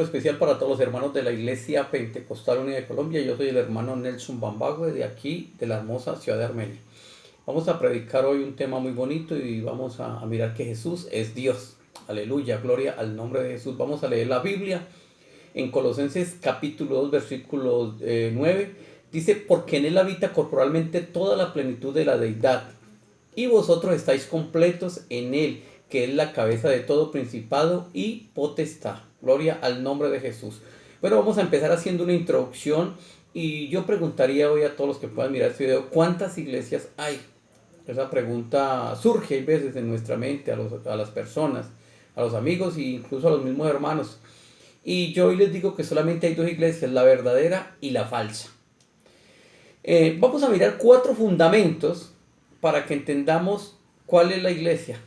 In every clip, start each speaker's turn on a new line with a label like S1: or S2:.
S1: Especial para todos los hermanos de la Iglesia Pentecostal Unida de Colombia. Yo soy el hermano Nelson Bambagüe de aquí, de la hermosa ciudad de Armenia. Vamos a predicar hoy un tema muy bonito y vamos a mirar que Jesús es Dios. Aleluya, gloria al nombre de Jesús. Vamos a leer la Biblia en Colosenses capítulo 2, versículo 9. Dice, porque en él habita corporalmente toda la plenitud de la deidad, y vosotros estáis completos en él, que es la cabeza de todo principado y potestad. Gloria al nombre de Jesús. Bueno, vamos a empezar haciendo una introducción y yo preguntaría hoy a todos los que puedan mirar este video, ¿cuántas iglesias hay? Esa pregunta surge a veces en nuestra mente, a las personas, a los amigos e incluso a los mismos hermanos. Y yo hoy les digo que solamente hay dos iglesias, la verdadera y la falsa. Vamos a mirar 4 fundamentos para que entendamos cuál es la iglesia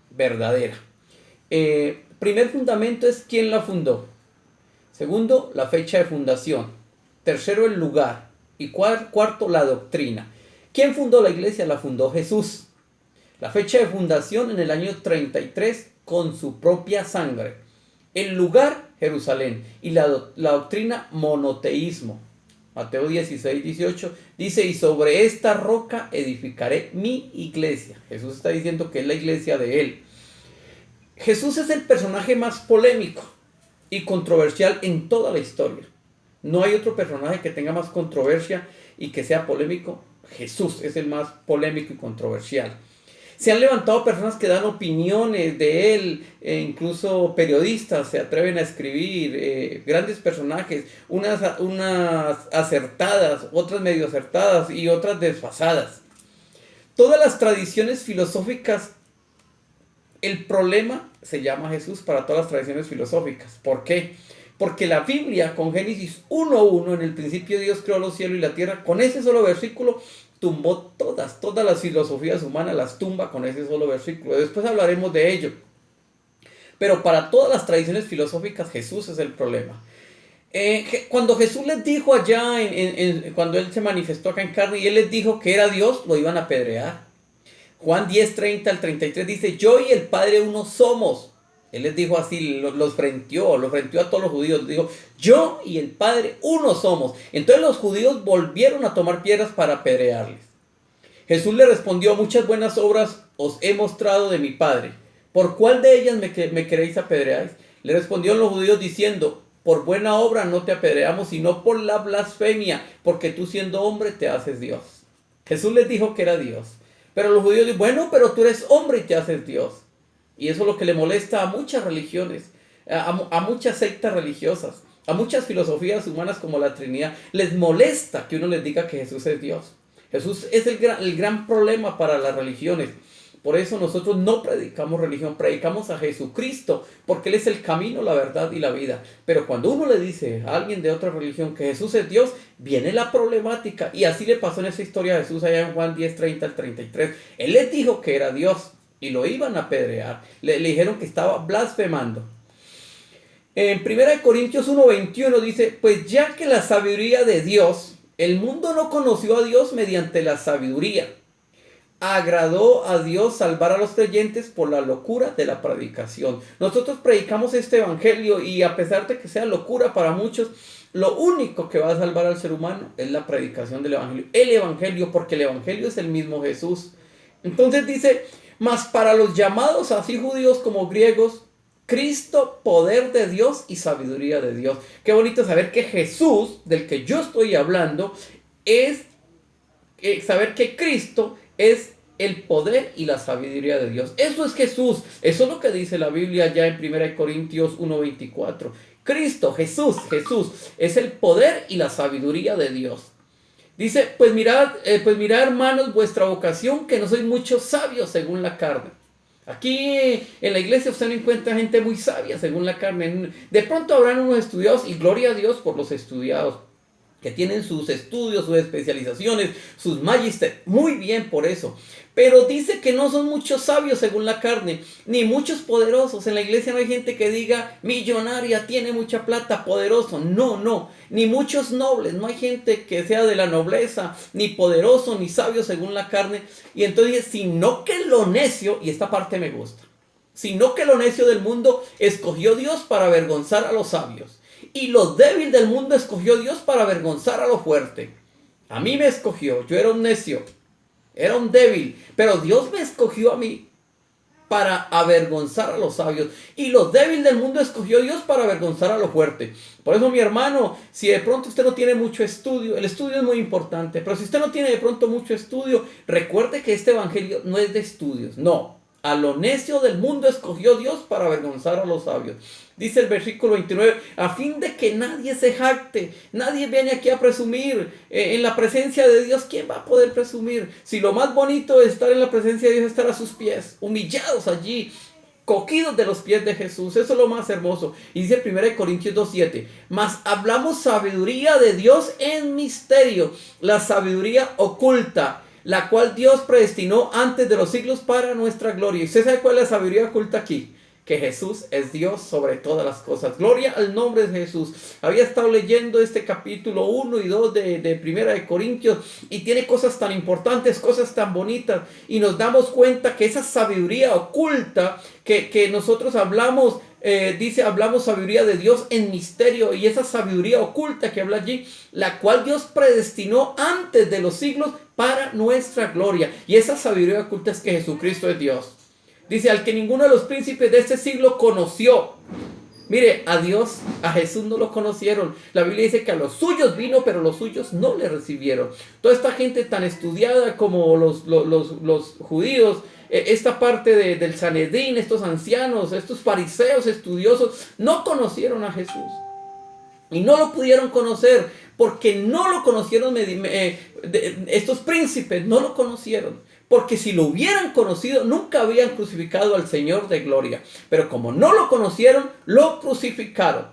S1: verdadera. Primer fundamento es quién la fundó. Segundo, la fecha de fundación. Tercero, el lugar. Y cuarto, la doctrina. ¿Quién fundó la iglesia? La fundó Jesús. La fecha de fundación en el año 33 con su propia sangre. El lugar, Jerusalén. Y la doctrina, monoteísmo. Mateo 16, 18 dice, y sobre esta roca edificaré mi iglesia. Jesús está diciendo que es la iglesia de él. Jesús es el personaje más polémico y controversial en toda la historia. No hay otro personaje que tenga más controversia y que sea polémico. Jesús es el más polémico y controversial. Se han levantado personas que dan opiniones de él, incluso periodistas se atreven a escribir, grandes personajes, unas acertadas, otras medio acertadas y otras desfasadas. Todas las tradiciones filosóficas, el problema se llama Jesús para todas las tradiciones filosóficas. ¿Por qué? Porque la Biblia con Génesis 1:1, en el principio Dios creó los cielos y la tierra, con ese solo versículo tumbó todas las filosofías humanas, las tumba con ese solo versículo. Después hablaremos de ello. Pero para todas las tradiciones filosóficas Jesús es el problema. Cuando Jesús les dijo allá, cuando Él se manifestó acá en carne y Él les dijo que era Dios, lo iban a apedrear. Juan 10, 30 al 33 dice, yo y el Padre uno somos. Él les dijo así, los frenteó a todos los judíos. Dijo, yo y el Padre uno somos. Entonces los judíos volvieron a tomar piedras para apedrearles. Jesús le respondió, muchas buenas obras os he mostrado de mi Padre. ¿Por cuál de ellas me queréis apedrear? Le respondieron los judíos diciendo, por buena obra no te apedreamos, sino por la blasfemia, porque tú siendo hombre te haces Dios. Jesús les dijo que era Dios. Pero los judíos dicen, bueno, pero tú eres hombre y te haces Dios. Y eso es lo que le molesta a muchas religiones, a muchas sectas religiosas, a muchas filosofías humanas como la Trinidad. Les molesta que uno les diga que Jesús es Dios. Jesús es el gran problema para las religiones. Por eso nosotros no predicamos religión, predicamos a Jesucristo, porque Él es el camino, la verdad y la vida. Pero cuando uno le dice a alguien de otra religión que Jesús es Dios, viene la problemática. Y así le pasó en esa historia a Jesús allá en Juan 10, 30 al 33. Él les dijo que era Dios y lo iban a apedrear. Le dijeron que estaba blasfemando. En 1 Corintios 1:21 dice, pues ya que la sabiduría de Dios, el mundo no conoció a Dios mediante la sabiduría. Agradó a Dios salvar a los creyentes por la locura de la predicación. Nosotros predicamos este evangelio y a pesar de que sea locura para muchos, lo único que va a salvar al ser humano es la predicación del evangelio. El evangelio, porque el evangelio es el mismo Jesús. Entonces dice, mas para los llamados así judíos como griegos, Cristo, poder de Dios y sabiduría de Dios. Qué bonito saber que Jesús, del que yo estoy hablando, es saber que Cristo es el poder y la sabiduría de Dios. Eso es Jesús. Eso es lo que dice la Biblia ya en 1 Corintios 1:24. Cristo, Jesús es el poder y la sabiduría de Dios. Dice, pues mirad hermanos vuestra vocación, que no sois muchos sabios según la carne. Aquí en la iglesia usted no encuentra gente muy sabia según la carne. De pronto habrán unos estudiados y gloria a Dios por los estudiados, que tienen sus estudios, sus especializaciones, sus magister, muy bien por eso. Pero dice que no son muchos sabios según la carne, ni muchos poderosos. En la iglesia no hay gente que diga, millonaria, tiene mucha plata, poderoso. No, ni muchos nobles, no hay gente que sea de la nobleza, ni poderoso, ni sabio según la carne. Y entonces, sino que lo necio, y esta parte me gusta, sino que lo necio del mundo escogió Dios para avergonzar a los sabios. Y lo débil del mundo escogió Dios para avergonzar a lo fuerte. A mí me escogió, yo era un necio, era un débil, pero Dios me escogió a mí para avergonzar a los sabios. Y lo débil del mundo escogió Dios para avergonzar a lo fuerte. Por eso, mi hermano, si de pronto usted no tiene mucho estudio, el estudio es muy importante, pero si usted no tiene de pronto mucho estudio, recuerde que este evangelio no es de estudios, no. A lo necio del mundo escogió Dios para avergonzar a los sabios. Dice el versículo 29, a fin de que nadie se jacte, nadie viene aquí a presumir. En la presencia de Dios, ¿quién va a poder presumir? Si lo más bonito de estar en la presencia de Dios es estar a sus pies, humillados allí, cogidos de los pies de Jesús. Eso es lo más hermoso. Y dice 1 Corintios 2:7, mas hablamos sabiduría de Dios en misterio, la sabiduría oculta, la cual Dios predestinó antes de los siglos para nuestra gloria. ¿Y usted sabe cuál es la sabiduría oculta aquí? Que Jesús es Dios sobre todas las cosas. Gloria al nombre de Jesús. Había estado leyendo este capítulo 1 y 2 de Primera de Corintios y tiene cosas tan importantes, cosas tan bonitas, y nos damos cuenta que esa sabiduría oculta que nosotros hablamos, dice, hablamos sabiduría de Dios en misterio, y esa sabiduría oculta que habla allí, la cual Dios predestinó antes de los siglos para nuestra gloria. Y esa sabiduría oculta es que Jesucristo es Dios. Dice, al que ninguno de los príncipes de este siglo conoció. Mire, a Dios, a Jesús no lo conocieron. La Biblia dice que a los suyos vino, pero los suyos no le recibieron. Toda esta gente tan estudiada como los judíos, esta parte del Sanedrín, estos ancianos, estos fariseos estudiosos, no conocieron a Jesús. Y no lo pudieron conocer porque no lo conocieron, estos príncipes no lo conocieron. Porque si lo hubieran conocido, nunca habrían crucificado al Señor de gloria. Pero como no lo conocieron, lo crucificaron.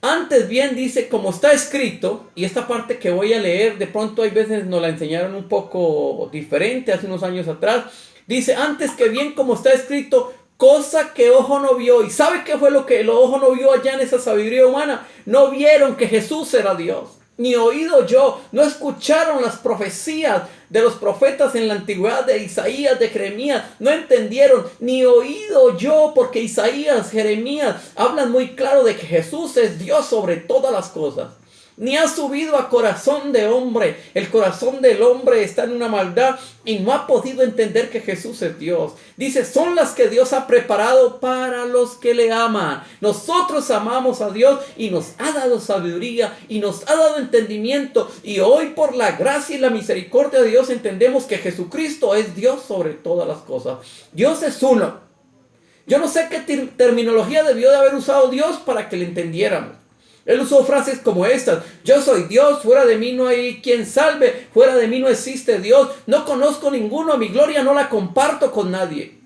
S1: Antes bien dice, como está escrito, y esta parte que voy a leer, de pronto hay veces nos la enseñaron un poco diferente hace unos años atrás. Dice, antes que bien como está escrito, cosa que ojo no vio. ¿Y sabe qué fue lo que el ojo no vio allá en esa sabiduría humana? No vieron que Jesús era Dios. Ni oído yo, no escucharon las profecías de los profetas en la antigüedad, de Isaías, de Jeremías, no entendieron, ni oído yo, porque Isaías, Jeremías hablan muy claro de que Jesús es Dios sobre todas las cosas. Ni ha subido a corazón de hombre. El corazón del hombre está en una maldad y no ha podido entender que Jesús es Dios. Dice, son las que Dios ha preparado para los que le aman. Nosotros amamos a Dios y nos ha dado sabiduría y nos ha dado entendimiento. Y hoy, por la gracia y la misericordia de Dios, entendemos que Jesucristo es Dios sobre todas las cosas. Dios es uno. Yo no sé qué terminología debió de haber usado Dios para que le entendiéramos. Él usó frases como estas: yo soy Dios, fuera de mí no hay quien salve, fuera de mí no existe Dios, no conozco ninguno, mi gloria no la comparto con nadie.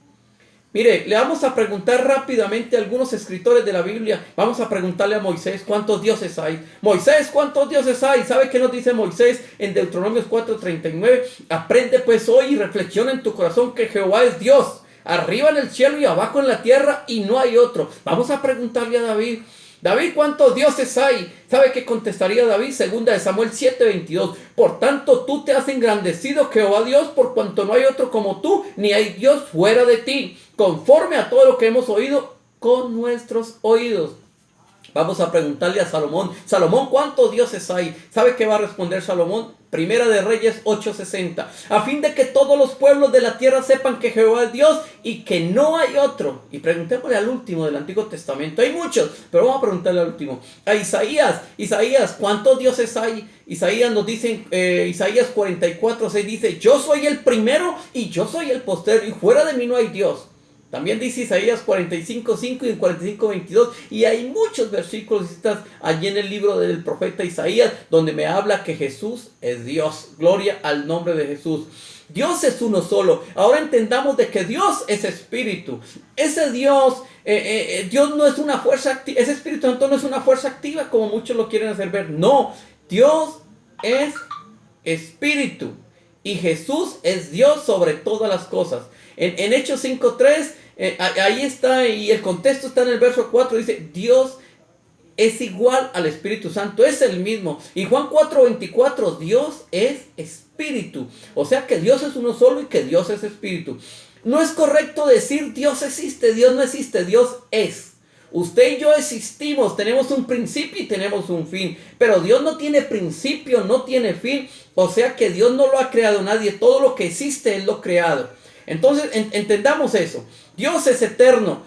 S1: Mire, le vamos a preguntar rápidamente a algunos escritores de la Biblia. Vamos a preguntarle a Moisés, ¿cuántos dioses hay? Moisés, ¿cuántos dioses hay? ¿Sabe qué nos dice Moisés en Deuteronomios 4:39? Aprende pues hoy y reflexiona en tu corazón que Jehová es Dios, arriba en el cielo y abajo en la tierra, y no hay otro. Vamos a preguntarle a David: David, ¿cuántos dioses hay? ¿Sabe qué contestaría David? Segunda de Samuel 7:22. Por tanto, tú te has engrandecido, Jehová Dios, por cuanto no hay otro como tú, ni hay Dios fuera de ti, conforme a todo lo que hemos oído con nuestros oídos. Vamos a preguntarle a Salomón: Salomón, ¿cuántos dioses hay? ¿Sabe qué va a responder Salomón? Primera de Reyes 8:60. A fin de que todos los pueblos de la tierra sepan que Jehová es Dios y que no hay otro. Y preguntémosle al último del Antiguo Testamento. Hay muchos, pero vamos a preguntarle al último. A Isaías, ¿cuántos dioses hay? Isaías nos dice, Isaías 44:6 dice: yo soy el primero y yo soy el postero, y fuera de mí no hay Dios. También dice Isaías 45:5 y 45:22. Y hay muchos versículos allí en el libro del profeta Isaías donde me habla que Jesús es Dios. Gloria al nombre de Jesús. Dios es uno solo. Ahora entendamos de que Dios es espíritu. Ese Dios, Dios no es una fuerza activa. Ese Espíritu Santo no es una fuerza activa como muchos lo quieren hacer ver. No, Dios es espíritu. Y Jesús es Dios sobre todas las cosas. En Hechos 5:3, ahí está, y el contexto está en el verso 4, dice: Dios es igual al Espíritu Santo, es el mismo. Y Juan 4:24, Dios es espíritu. O sea que Dios es uno solo y que Dios es espíritu. No es correcto decir Dios existe, Dios no existe, Dios es. Usted y yo existimos, tenemos un principio y tenemos un fin, pero Dios no tiene principio, no tiene fin, o sea que Dios no lo ha creado nadie, todo lo que existe Él lo ha creado. Entonces entendamos eso, Dios es eterno,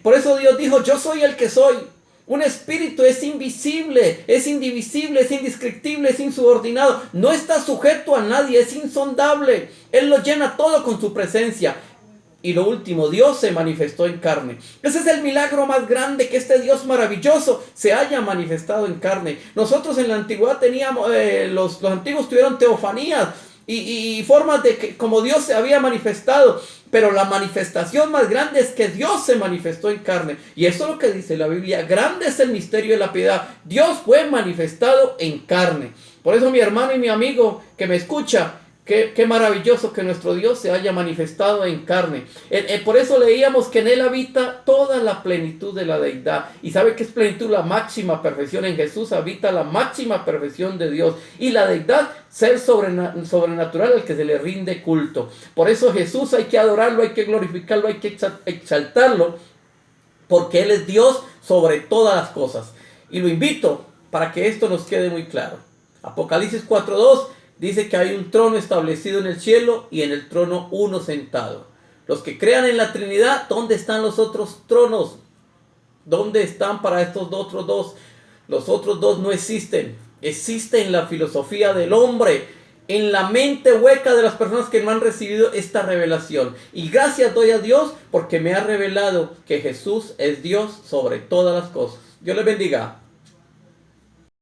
S1: por eso Dios dijo, yo soy el que soy. Un espíritu es invisible, es indivisible, es indescriptible, es insubordinado, no está sujeto a nadie, es insondable, Él lo llena todo con su presencia. Y lo último, Dios se manifestó en carne. Ese es el milagro más grande, que este Dios maravilloso se haya manifestado en carne. Nosotros en la antigüedad teníamos, los antiguos tuvieron teofanías y formas de que como Dios se había manifestado. Pero la manifestación más grande es que Dios se manifestó en carne. Y eso es lo que dice la Biblia. Grande es el misterio de la piedad. Dios fue manifestado en carne. Por eso, mi hermano y mi amigo que me escucha, qué maravilloso que nuestro Dios se haya manifestado en carne. Por eso leíamos que en Él habita toda la plenitud de la deidad. ¿Y sabe qué es plenitud? La máxima perfección. En Jesús habita la máxima perfección de Dios. Y la deidad, ser sobrenatural al que se le rinde culto. Por eso Jesús hay que adorarlo, hay que glorificarlo, hay que exaltarlo. Porque Él es Dios sobre todas las cosas. Y lo invito para que esto nos quede muy claro. Apocalipsis 4:2 dice que hay un trono establecido en el cielo y en el trono uno sentado. Los que crean en la Trinidad, ¿dónde están los otros tronos? ¿Dónde están para estos otros dos? Los otros dos no existen. Existe en la filosofía del hombre, en la mente hueca de las personas que no han recibido esta revelación. Y gracias doy a Dios porque me ha revelado que Jesús es Dios sobre todas las cosas. Dios les bendiga.